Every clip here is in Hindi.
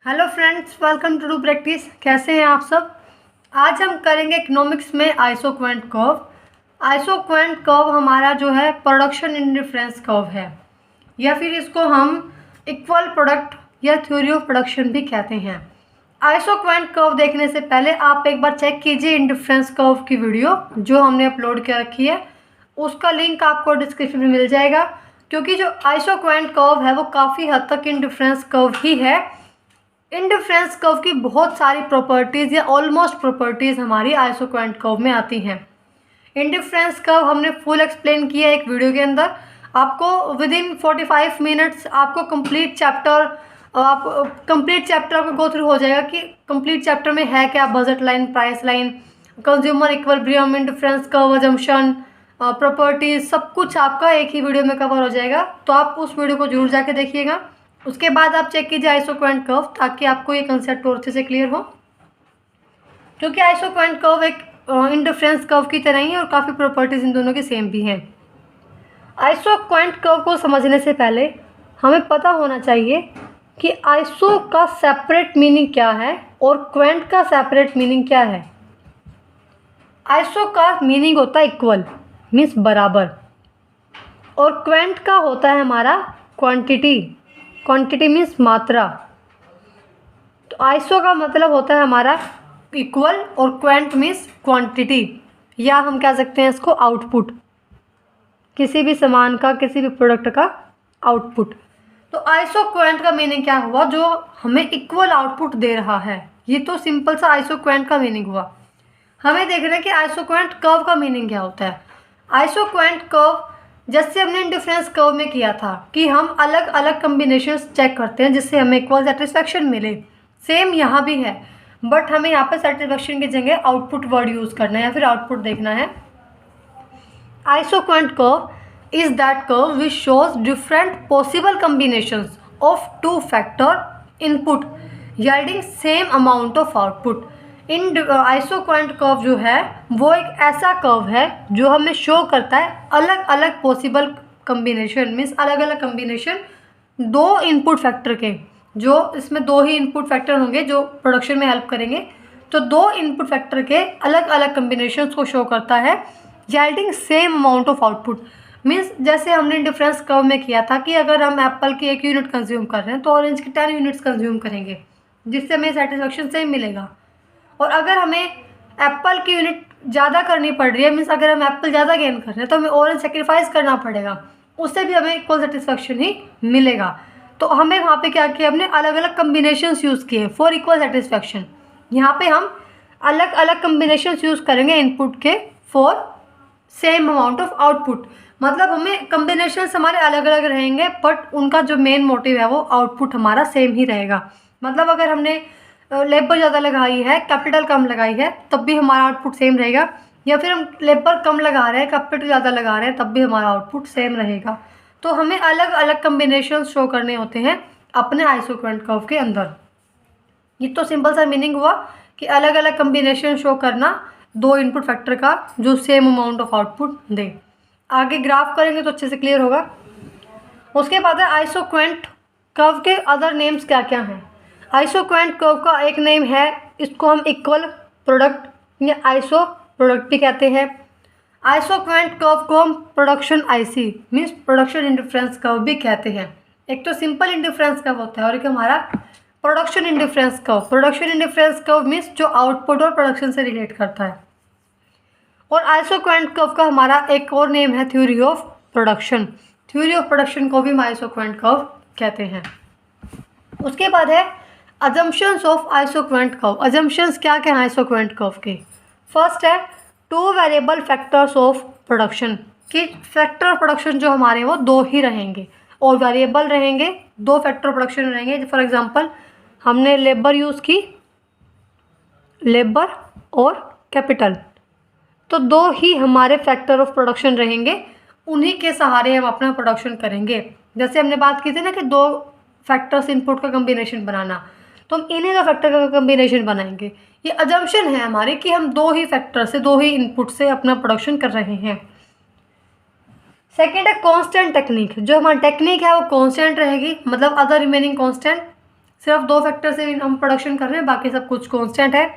Hello friends, welcome to do practice. कैसे हैं आप सब। आज हम करेंगे इकोनॉमिक्स में आइसोक्वेंट कर्व। आइसोक्वेंट कर्व हमारा जो है प्रोडक्शन इंडिफरेंस कर्व है, या फिर इसको हम इक्वल प्रोडक्ट या थ्योरी ऑफ प्रोडक्शन भी कहते हैं। आइसोक्वेंट कर्व देखने से पहले आप एक बार चेक कीजिए इंडिफरेंस कर्व की वीडियो जो हमने अपलोड कर रखी है, उसका लिंक आपको डिस्क्रिप्शन में मिल जाएगा। क्योंकि जो आइसोक्वेंट कर्व है वो काफ़ी हद तक इंडिफरेंस कर्व ही है। इंडिफरेंस कर्व की बहुत सारी प्रॉपर्टीज़ या ऑलमोस्ट प्रॉपर्टीज़ हमारी आइसोक्वेंट कर्व में आती हैं। इंडिफरेंस कर्व हमने फुल एक्सप्लेन किया एक वीडियो के अंदर। आपको विद इन 45 मिनट्स आपको कंप्लीट चैप्टर आपको गो थ्रू हो जाएगा कि कंप्लीट चैप्टर में है क्या, budget line, price line, consumer equilibrium, indifference curve, assumption, properties, सब कुछ आपका एक ही वीडियो में कवर हो जाएगा। तो आप उस वीडियो को जरूर जाके देखिएगा। उसके बाद आप चेक कीजिए आइसोक्वेंट कर्व, ताकि आपको ये कंसेप्ट और अच्छे से क्लियर हो। क्योंकि आइसोक्वेंट कर्व एक इंडिफरेंस कर्व की तरह ही है और काफ़ी प्रॉपर्टीज़ इन दोनों की सेम भी हैं। आइसोक्वेंट कर्व को समझने से पहले हमें पता होना चाहिए कि आइसो का सेपरेट मीनिंग क्या है और क्वेंट का सेपरेट मीनिंग क्या है। आइसो का मीनिंग होता है इक्वल, मीन्स बराबर, और क्वेंट का होता है हमारा क्वांटिटी। क्वांटिटी मीन्स मात्रा। तो आइसो का मतलब होता है हमारा इक्वल और क्वेंट मीन्स क्वांटिटी, या हम कह सकते हैं इसको आउटपुट, किसी भी सामान का, किसी भी प्रोडक्ट का आउटपुट। तो आइसो क्वेंट का मीनिंग क्या हुआ, जो हमें इक्वल आउटपुट दे रहा है। ये तो सिंपल सा आइसो क्वेंट का मीनिंग हुआ। हमें देखना है कि आइसो क्वेंट कर्व का मीनिंग क्या होता है। आइसो क्वेंट कर्व जैसे हमने इंडिफरेंस कर्व में किया था कि हम अलग अलग कम्बिनेशंस चेक करते हैं जिससे हमें इक्वल सेटिस्फैक्शन मिले, सेम यहाँ भी है। बट हमें यहाँ पे सेटिस्फैक्शन की जगह आउटपुट वर्ड यूज़ करना है या फिर आउटपुट देखना है। Isoquant curve is that curve which shows different possible combinations of two factor input yielding same amount of output. Isoquant curve जो है वो एक ऐसा कर्व है जो हमें शो करता है अलग अलग पॉसिबल कम्बिनेशन, मीन्स अलग अलग कम्बिनेशन दो इनपुट फैक्टर के। जो इसमें दो ही इनपुट फैक्टर होंगे जो प्रोडक्शन में हेल्प करेंगे, तो दो इनपुट फैक्टर के अलग अलग कम्बिनेशंस को शो करता है yielding same amount of output. Means जैसे हमने डिफरेंस कर्व में किया था कि अगर हम एप्पल की 1 यूनिट कंज्यूम कर रहे हैं तो ऑरेंज की 10 यूनिट्स कंज्यूम करेंगे, जिससे हमें सेटिस्फेक्शन सेम मिलेगा। और अगर हमें एप्पल की यूनिट ज़्यादा करनी पड़ रही है, मीन्स अगर हम एप्पल ज़्यादा गेन कर रहे हैं तो हमें ऑरेंज सेक्रीफाइस करना पड़ेगा, उससे भी हमें इक्वल सेटिस्फेक्शन ही मिलेगा। तो हमें वहाँ पे क्या किया, हमने अलग अलग कम्बिनेशंस यूज़ किए फॉर इक्वल सेटिस्फेक्शन। यहाँ पे हम अलग अलग कम्बिनेशंस यूज़ करेंगे इनपुट के for same amount of output. मतलब हमें कम्बिनेशंस हमारे अलग अलग रहेंगे बट उनका जो मेन मोटिव है वो आउटपुट हमारा सेम ही रहेगा। मतलब अगर हमने लेबर ज़्यादा लगाई है, कैपिटल कम लगाई है, तब भी हमारा आउटपुट सेम रहेगा, या फिर हम लेबर कम लगा रहे हैं, कैपिटल ज़्यादा लगा रहे हैं, तब भी हमारा आउटपुट सेम रहेगा। तो हमें अलग अलग कम्बिनेशन शो करने होते हैं अपने आइसोक्वेंट कर्व के अंदर। ये तो सिंपल सा मीनिंग हुआ कि अलग अलग कम्बिनेशन शो करना दो इनपुट फैक्टर का जो सेम अमाउंट ऑफ आउटपुट दे। आगे ग्राफ करेंगे तो अच्छे से क्लियर होगा। उसके बाद है आइसोक्वेंट कर्व के अदर नेम्स क्या क्या हैं। आइसोक्वेंट कर्व का एक नेम है, इसको हम इक्वल प्रोडक्ट या आइसो प्रोडक्ट भी कहते हैं। आइसोक्वेंट कर्व को हम production IC means production indifference curve भी कहते हैं। एक तो सिंपल इंडिफरेंस कर्व होता है और एक हमारा production indifference curve. Production indifference curve means जो आउटपुट और प्रोडक्शन से रिलेट करता है। और आइसोक्वेंट कर्व का हमारा एक और नेम है theory of production. Theory of production को भी हम आइसोक्वेंट कर्व कहते हैं। उसके बाद है assumptions of isoquant curve. Assumptions क्या क्या हैं आइसोक्वेंट कर्व के। फर्स्ट है 2 वेरिएबल फैक्टर्स ऑफ प्रोडक्शन, कि फैक्टर प्रोडक्शन जो हमारे वो 2 ही रहेंगे और वेरिएबल रहेंगे, 2 फैक्टर प्रोडक्शन रहेंगे। फॉर एग्जांपल हमने लेबर यूज़ की, लेबर और कैपिटल, तो 2 ही हमारे फैक्टर ऑफ प्रोडक्शन रहेंगे, उन्हीं के सहारे हम अपना प्रोडक्शन करेंगे। जैसे हमने बात की थी ना कि 2 फैक्टर्स इनपुट का कम्बिनेशन बनाना, तो हम इन्हीं का फैक्टर का कम्बिनेशन बनाएंगे। ये अजम्पशन है हमारी कि हम 2 ही फैक्टर से, 2 ही इनपुट से अपना प्रोडक्शन कर रहे हैं। सेकेंड है कांस्टेंट टेक्निक। जो हमारी टेक्निक है वो कांस्टेंट रहेगी, मतलब अदर रिमेनिंग कांस्टेंट। सिर्फ 2 फैक्टर से हम प्रोडक्शन कर रहे हैं, बाकी सब कुछ कांस्टेंट है।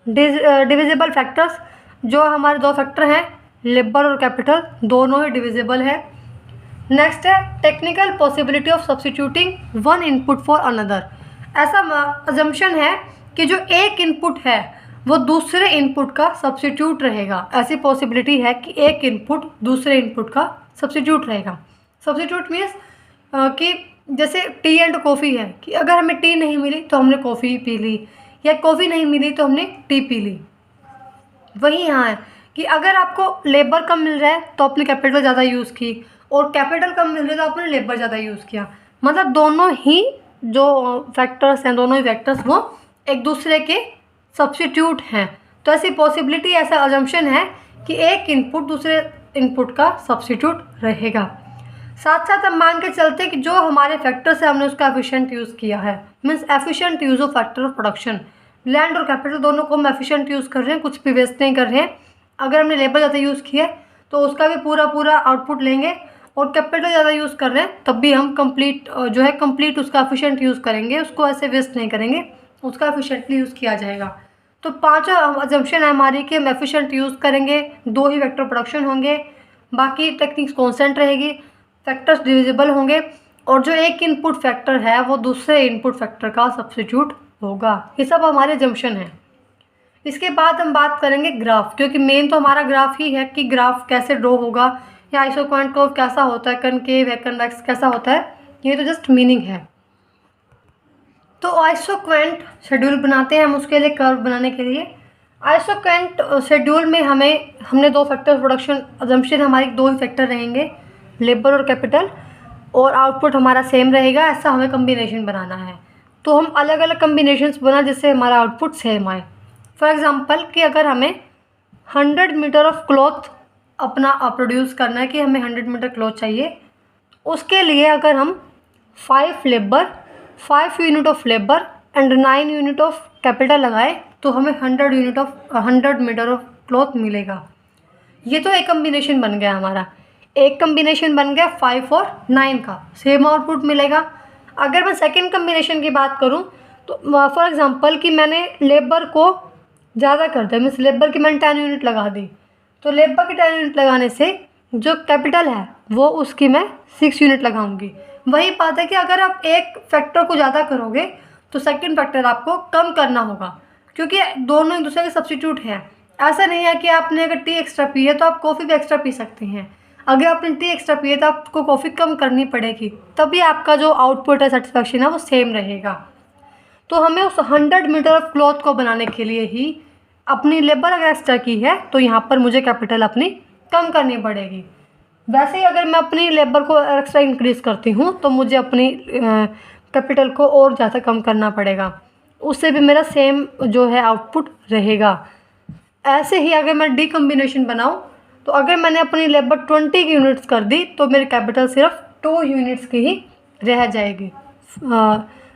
डिविजिबल फैक्टर्स, जो हमारे 2 फैक्टर हैं लेबर और कैपिटल, दोनों ही डिविजिबल है। नेक्स्ट है technical possibility of substituting one input for another. ऐसा अजम्पशन है कि जो एक इनपुट है वो दूसरे इनपुट का सब्स्टिट्यूट रहेगा। ऐसी पॉसिबिलिटी है कि एक इनपुट दूसरे इनपुट का सब्स्टिट्यूट रहेगा। सब्स्टिट्यूट मीन्स कि जैसे टी एंड कॉफ़ी है, कि अगर हमें टी नहीं मिली तो हमने कॉफ़ी पी ली, या कॉफ़ी नहीं मिली तो हमने टी पी ली। वही यहाँ है कि अगर आपको लेबर कम मिल रहा है तो आपने कैपिटल ज़्यादा यूज़ की, और कैपिटल कम मिल रहा है तो आपने लेबर ज़्यादा यूज़ किया। मतलब दोनों ही जो फैक्टर्स हैं, दोनों ही फैक्टर्स वो एक दूसरे के सब्स्टिट्यूट हैं। तो ऐसी पॉसिबिलिटी, ऐसा अजम्पशन है कि एक इनपुट दूसरे इनपुट का सब्स्टिट्यूट रहेगा। साथ साथ हम मान के चलते कि जो हमारे फैक्टर्स है हमने उसका एफिशिएंट यूज़ किया है, means efficient use of factor of production. Land और कैपिटल दोनों को हम एफिशिएंट यूज़ कर रहे हैं, कुछ भी वेस्ट नहीं कर रहे हैं। अगर हमने लेबर ज़्यादा यूज़ किया है तो उसका भी पूरा आउटपुट लेंगे, और कैपिटल ज़्यादा यूज़ कर रहे हैं तब भी हम कंप्लीट उसका एफिशिएंट यूज़ करेंगे, उसको ऐसे वेस्ट नहीं करेंगे, उसका एफिशिएंटली यूज़ किया जाएगा। तो 5 अजम्पशन है हमारी कि हम एफिशिएंट यूज़ करेंगे, 2 ही वेक्टर प्रोडक्शन होंगे, बाकी टेक्निक्स कॉन्स्टेंट रहेगी, फैक्टर्स डिविजिबल होंगे, और जो एक इनपुट फैक्टर है वो दूसरे इनपुट फैक्टर का सब्स्टिट्यूट होगा। ये सब हमारे अजम्पशन हैं। इसके बाद हम बात करेंगे ग्राफ, क्योंकि मेन तो हमारा ग्राफ ही है कि ग्राफ कैसे ड्रॉ होगा, या आइसोक्वांट कर्व कैसा होता है, कनकेव है, कन्वेक्स कैसा होता है, ये तो जस्ट मीनिंग है। तो आइसोक्वांट शेड्यूल बनाते हैं हम, उसके लिए कर्व बनाने के लिए। आइसोक्वांट शेड्यूल में हमने 2 फैक्टर प्रोडक्शन अजम्पशन, हमारे 2 ही फैक्टर रहेंगे, लेबर और कैपिटल, और आउटपुट हमारा सेम रहेगा। ऐसा हमें कम्बिनेशन बनाना है, तो हम अलग अलग कम्बिनेशंस बना जिससे हमारा आउटपुट सेम आए। फॉर एग्ज़ाम्पल कि अगर हमें 100 मीटर ऑफ क्लॉथ अपना प्रोड्यूस करना है, कि हमें 100 मीटर क्लॉथ चाहिए, उसके लिए अगर हम 5 unit of labour and 9 unit of capital लगाए तो हमें 100 मीटर ऑफ क्लॉथ मिलेगा। ये तो एक कम्बिनेशन बन गया हमारा, एक कम्बिनेशन बन गया 5 और 9 का, सेम आउटपुट मिलेगा। अगर मैं सेकेंड कम्बिनेशन की बात करूँ तो फॉर एग्ज़ाम्पल कि मैंने लेबर को ज़्यादा कर दिया, मीन्स लेबर की मैंने 10 यूनिट लगा दी, तो लेबर की 10 यूनिट लगाने से जो कैपिटल है वो उसकी मैं 6 यूनिट लगाऊंगी। वही बात है कि अगर आप एक फैक्टर को ज़्यादा करोगे तो सेकंड फैक्टर आपको कम करना होगा, क्योंकि दोनों एक दूसरे के सब्स्टिट्यूट हैं। ऐसा नहीं है कि आपने अगर टी एक्स्ट्रा पी है तो आप कॉफ़ी भी एक्स्ट्रा पी सकते हैं। अगर आपने टी एक्स्ट्रा पी है तो आपको कॉफ़ी कम करनी पड़ेगी, तभी आपका जो आउटपुट है, सेटिस्फैक्शन है, वो सेम रहेगा। तो हमें उस 100 मीटर ऑफ क्लॉथ को बनाने के लिए ही अपनी लेबर अगर एक्स्ट्रा की है तो यहाँ पर मुझे कैपिटल अपनी कम करनी पड़ेगी। वैसे ही अगर मैं अपनी लेबर को एक्स्ट्रा इंक्रीज़ करती हूँ तो मुझे अपनी कैपिटल को और ज़्यादा कम करना पड़ेगा, उससे भी मेरा सेम जो है आउटपुट रहेगा। ऐसे ही अगर मैं डी कम्बिनेशन बनाऊँ तो अगर मैंने अपनी लेबर 20 की यूनिट्स कर दी तो मेरी कैपिटल सिर्फ 2 यूनिट्स की ही रह जाएगी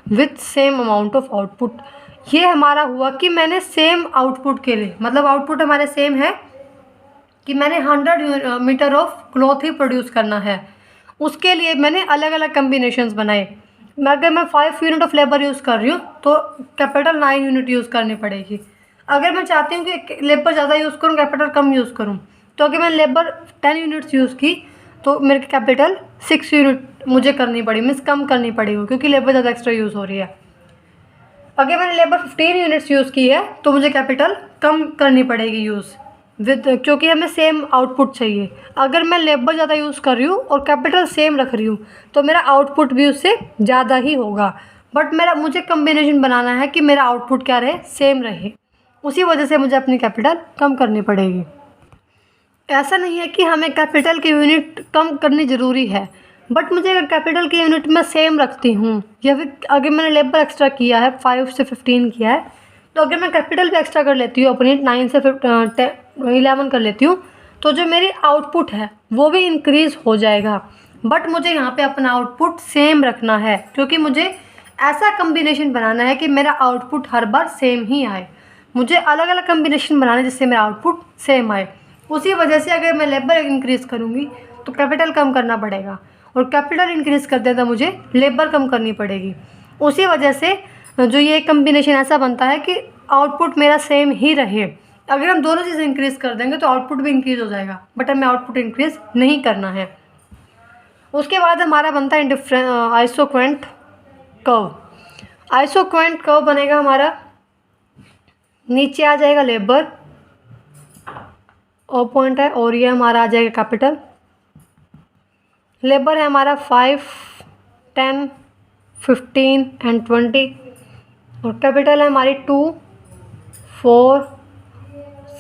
with same amount of output. ये हमारा हुआ कि मैंने सेम आउटपुट के लिए, मतलब आउटपुट हमारे सेम है कि मैंने 100 मीटर ऑफ क्लॉथ ही प्रोड्यूस करना है, उसके लिए मैंने अलग अलग कम्बिनेशंस बनाए। अगर मैं 5 यूनिट ऑफ लेबर यूज़ कर रही हूँ तो कैपिटल 9 यूनिट यूज़ करनी पड़ेगी। अगर मैं चाहती हूँ कि लेबर ज़्यादा यूज़ करूँ, कैपिटल कम यूज़ करूँ, तो अगर मैं लेबर 10 यूनिट्स यूज़ की तो मेरे कैपिटल 6 यूनिट मुझे करनी पड़ी, मीन्स कम करनी पड़ेगी, क्योंकि लेबर ज़्यादा एक्स्ट्रा यूज़ हो रही है। अगर मैंने लेबर 15 यूनिट्स यूज़ की है तो मुझे कैपिटल कम करनी पड़ेगी यूज़ क्योंकि हमें सेम आउटपुट चाहिए। अगर मैं लेबर ज़्यादा यूज़ कर रही हूँ और कैपिटल सेम रख रही हूँ तो मेरा आउटपुट भी उससे ज़्यादा ही होगा, बट मुझे कम्बिनेशन बनाना है कि मेरा आउटपुट क्या रहे, सेम रहे, उसी वजह से मुझे अपनी कैपिटल कम करनी पड़ेगी। ऐसा नहीं है कि हमें कैपिटल की यूनिट कम करनी ज़रूरी है, बट मुझे अगर कैपिटल की यूनिट मैं सेम रखती हूँ, या फिर अगर मैंने लेबर एक्स्ट्रा किया है 5 से 15 किया है, तो अगर मैं कैपिटल भी एक्स्ट्रा कर लेती हूँ अपनी 9 से 11 कर लेती हूँ, तो जो मेरी आउटपुट है वो भी इंक्रीज़ हो जाएगा। बट मुझे यहाँ पे अपना आउटपुट सेम रखना है, क्योंकि मुझे ऐसा कम्बिनेशन बनाना है कि मेरा आउटपुट हर बार सेम ही आए। मुझे अलग अलग कम्बिनेशन बनाना है जिससे मेरा आउटपुट सेम आए। उसी वजह से अगर मैं लेबर इंक्रीज़ करूँगी तो कैपिटल कम करना पड़ेगा, और कैपिटल इंक्रीज़ कर देता मुझे लेबर कम करनी पड़ेगी। उसी वजह से जो ये कम्बिनेशन ऐसा बनता है कि आउटपुट मेरा सेम ही रहे। अगर हम दोनों चीज़ इंक्रीज़ कर देंगे तो आउटपुट भी इंक्रीज़ हो जाएगा, बट हमें आउटपुट इंक्रीज़ नहीं करना है। उसके बाद हमारा बनता है आइसोक्वेंट कर्व। आइसोक्वेंट कर्व बनेगा हमारा, नीचे आ जाएगा लेबर और पॉइंट है, और ये हमारा आ जाएगा कैपिटल। लेबर है हमारा 5, 10, 15 एंड 20, और कैपिटल है हमारी 2, 4,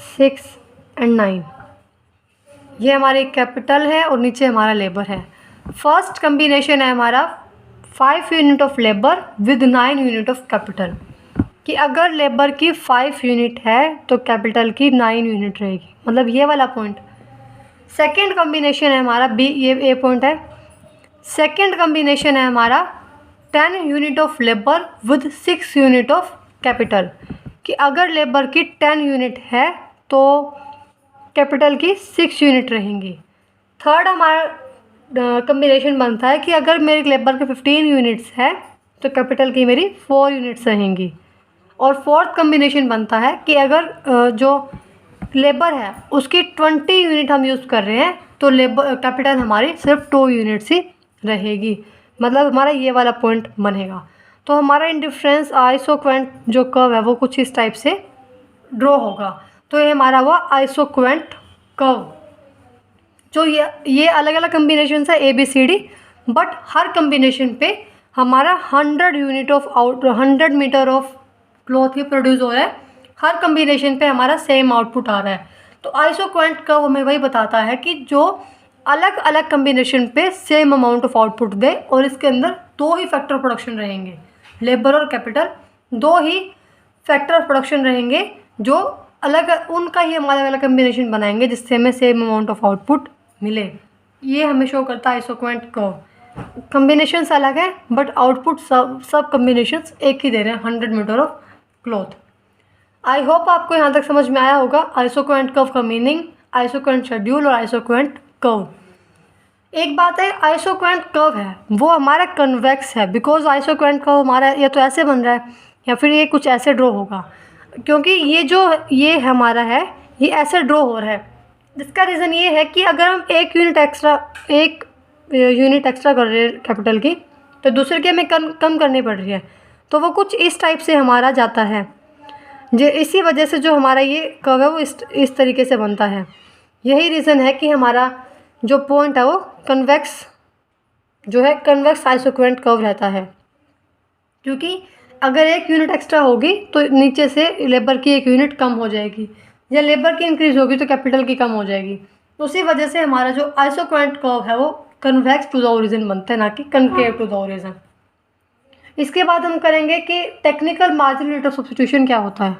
6 एंड 9। ये हमारी कैपिटल है और नीचे हमारा लेबर है। फर्स्ट कम्बिनेशन है हमारा 5 unit of labour with 9 unit of capital, कि अगर लेबर की 5 यूनिट है तो कैपिटल की 9 यूनिट रहेगी, मतलब ये वाला पॉइंट। सेकंड कम्बिनेशन है हमारा बी, ये ए पॉइंट है। सेकंड कम्बिनेशन है हमारा 10 unit of labour with 6 unit of capital, कि अगर लेबर की 10 यूनिट है तो कैपिटल की 6 यूनिट रहेंगी। थर्ड हमारा कम्बिनेशन बनता है कि अगर मेरी लेबर के 15 यूनिट्स है तो कैपिटल की मेरी 4 यूनिट्स रहेंगी। और फोर्थ कम्बिनेशन बनता है कि अगर जो लेबर है उसकी 20 यूनिट हम यूज़ कर रहे हैं तो लेबर कैपिटल हमारी सिर्फ 2 यूनिट्स ही रहेगी, मतलब हमारा ये वाला पॉइंट बनेगा। तो हमारा इंडिफरेंस आइसोक्वेंट जो कर्व है वो कुछ इस टाइप से ड्रॉ होगा। तो ये हमारा हुआ आइसोक्वेंट कर्व। जो ये अलग अलग कम्बिनेशन है ABCD, बट हर कम्बिनेशन पे हमारा 100 मीटर ऑफ क्लॉथ ही प्रोड्यूस हो रहा है। हर कम्बिनेशन पे हमारा सेम आउटपुट आ रहा है। तो आइसोक्वेंट कर्व हमें वही बताता है कि जो अलग अलग कम्बिनेशन पे सेम अमाउंट ऑफ आउटपुट दे, और इसके अंदर 2 ही फैक्टर प्रोडक्शन रहेंगे, लेबर और capital 2 he factor of production रहेंगे, जो अलग उनका ही हम अलग अलग कम्बिनेशन बनाएंगे जिससे हमें सेम अमाउंट ऑफ आउटपुट मिले। ये हमें शो करता है आइसोक्वेंट कर्व। कम्बिनेशंस अलग है बट आउटपुट सब कम्बिनेशंस एक ही दे रहे हैं, 100 metre of cloth. I hope आपको यहाँ तक समझ में आया होगा आइसोक्वेंट कर्व का मीनिंग, आइसोक्वेंट शेड्यूल और आइसोक्वेंट कर्व। एक बात है, आइसोक्वेंट कर्व है वो हमारा कन्वेक्स है, बिकॉज आइसोक्वेंट कर्व हमारा या तो ऐसे बन रहा है या फिर ये कुछ ऐसे ड्रॉ होगा, क्योंकि ये हमारा है ये ऐसे ड्रॉ हो रहा है। जिसका रीज़न ये है कि अगर हम एक यूनिट एक्स्ट्रा कर रहे हैं कैपिटल की, तो दूसरे की हमें कम करनी पड़ रही है, तो वो कुछ इस टाइप से हमारा जाता है। जो इसी वजह से जो हमारा ये कर्व है वो इस तरीके से बनता है। यही रीज़न है कि हमारा जो पॉइंट है वो कन्वेक्स आइसोक्वेंट कर्व रहता है, क्योंकि अगर एक यूनिट एक्स्ट्रा होगी तो नीचे से लेबर की 1 यूनिट कम हो जाएगी, या लेबर की इंक्रीज़ होगी तो कैपिटल की कम हो जाएगी। उसी वजह से हमारा जो आइसोक्वेंट कर्व है वो कन्वेक्स टू द ओरिजिन बनता है, ना कि कनकेव टू द ओरिजिन। इसके बाद हम करेंगे कि technical marginal rate of substitution क्या होता है।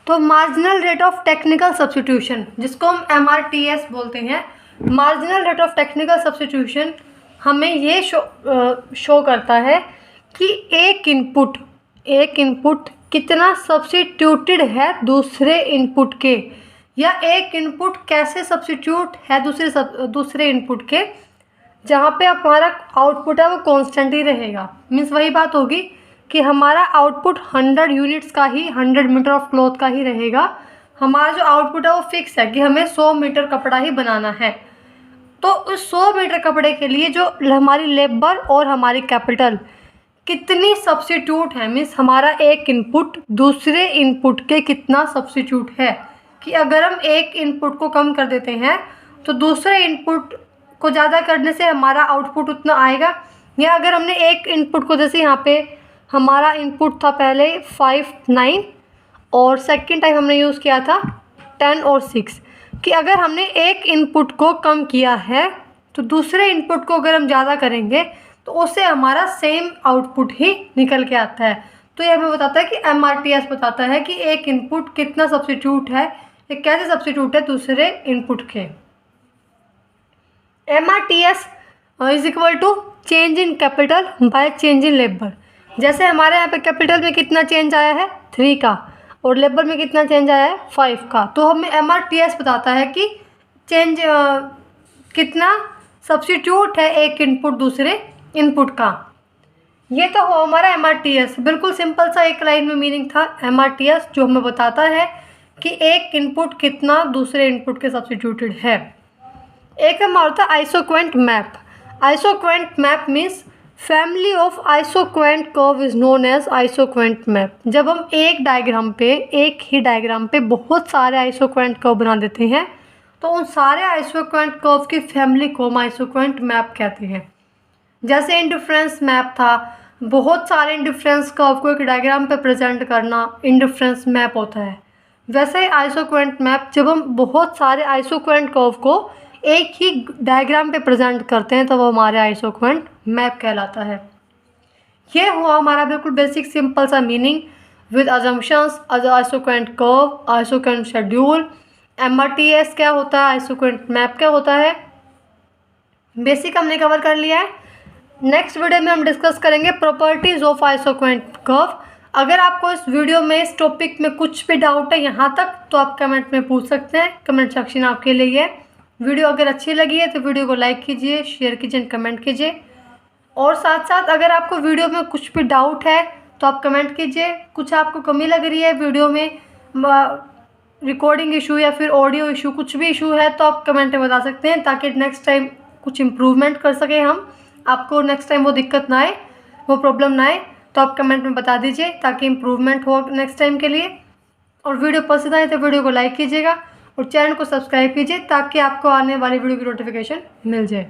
तो marginal rate of technical substitution, जिसको हम MRTS बोलते हैं, marginal rate of technical substitution हमें ये शो करता है कि एक इनपुट कितना सब्स्टिट्यूटेड है दूसरे इनपुट के, या एक इनपुट कैसे सब्स्टिट्यूट है दूसरे इनपुट के, जहाँ पे हमारा आउटपुट है वो कांस्टेंट ही रहेगा। मीन्स वही बात होगी कि हमारा आउटपुट 100 यूनिट्स का ही, 100 मीटर ऑफ क्लॉथ का ही रहेगा। हमारा जो आउटपुट है वो फिक्स है कि हमें 100 मीटर कपड़ा ही बनाना है। तो उस 100 मीटर कपड़े के लिए जो हमारी लेबर और हमारी कैपिटल कितनी सब्स्टिट्यूट है, मीन्स हमारा एक इनपुट दूसरे इनपुट के कितना सब्स्टिट्यूट है, कि अगर हम एक इनपुट को कम कर देते हैं तो दूसरे इनपुट को ज़्यादा करने से हमारा आउटपुट उतना आएगा, या अगर हमने एक इनपुट को, जैसे यहाँ पे हमारा इनपुट था पहले 5, 9 और सेकंड टाइम हमने यूज़ किया था 10 और 6, कि अगर हमने एक इनपुट को कम किया है तो दूसरे इनपुट को अगर हम ज़्यादा करेंगे तो उससे हमारा सेम आउटपुट ही निकल के आता है। तो ये हमें बताता है कि MRTS बताता है कि एक इनपुट कितना सब्स्टिट्यूट है, ये कैसे सब्स्टिट्यूट है दूसरे इनपुट के। MRTS is equal to change in capital by change in labour. जैसे हमारे यहाँ पे कैपिटल में कितना चेंज आया है 3 का, और लेबर में कितना चेंज आया है 5 का, तो हमें MRTS बताता है कि चेंज कितना सब्स्टिट्यूट है एक इनपुट दूसरे इनपुट का। ये तो हो हमारा MRTS, बिल्कुल सिंपल सा एक लाइन में मीनिंग था MRTS, जो हमें बताता है कि एक इनपुट कितना दूसरे इनपुट के सब्स्टिट्यूटेड है। एक हमारा होता है isoquant map. Isoquant map means family of isoquant curve is known as isoquant map. जब हम एक ही डायग्राम पे बहुत सारे आइसोक्वेंट कर्व बना देते हैं तो उन सारे आइसोक्वेंट कर्व की फैमिली को हम आइसोक्वेंट मैप कहते हैं। जैसे इंडिफरेंस मैप था, बहुत सारे इंडिफरेंस कर्व को एक डायग्राम पे प्रेजेंट करना इंडिफरेंस मैप होता है। वैसे ही आइसोक्वेंट मैप, जब हम बहुत सारे आइसोक्वेंट कर्व को एक ही डायग्राम पे प्रेजेंट करते हैं तो वो हमारे आइसोक्वेंट मैप कहलाता है। ये हुआ हमारा बिल्कुल बेसिक सिंपल सा meaning with assumptions, isoquant curve, isoquant schedule, MRTS क्या होता है, आइसोक्वेंट मैप क्या होता है, बेसिक हमने कवर कर लिया है। नेक्स्ट वीडियो में हम डिस्कस करेंगे प्रॉपर्टीज़ ऑफ आइसोक्वेंट कर्व। अगर आपको इस वीडियो में, इस टॉपिक में कुछ भी डाउट है यहाँ तक, तो आप कमेंट में पूछ सकते हैं। कमेंट सेक्शन आपके लिए है। वीडियो अगर अच्छी लगी है तो वीडियो को लाइक कीजिए, शेयर कीजिए, कमेंट कीजिए। और साथ साथ अगर आपको वीडियो में कुछ भी डाउट है तो आप कमेंट कीजिए। कुछ आपको कमी लग रही है वीडियो में, रिकॉर्डिंग इशू या फिर ऑडियो इशू, कुछ भी इशू है तो आप कमेंट में बता सकते हैं, ताकि नेक्स्ट टाइम कुछ इम्प्रूवमेंट कर सकें हम। आपको नेक्स्ट टाइम वो दिक्कत ना आए, वो प्रॉब्लम ना आए, तो आप कमेंट में बता दीजिए ताकि इम्प्रूवमेंट हो नेक्स्ट टाइम के लिए। और वीडियो पसंद आए तो वीडियो को लाइक कीजिएगा और चैनल को सब्सक्राइब कीजिए ताकि आपको आने वाली वीडियो की नोटिफिकेशन मिल जाए।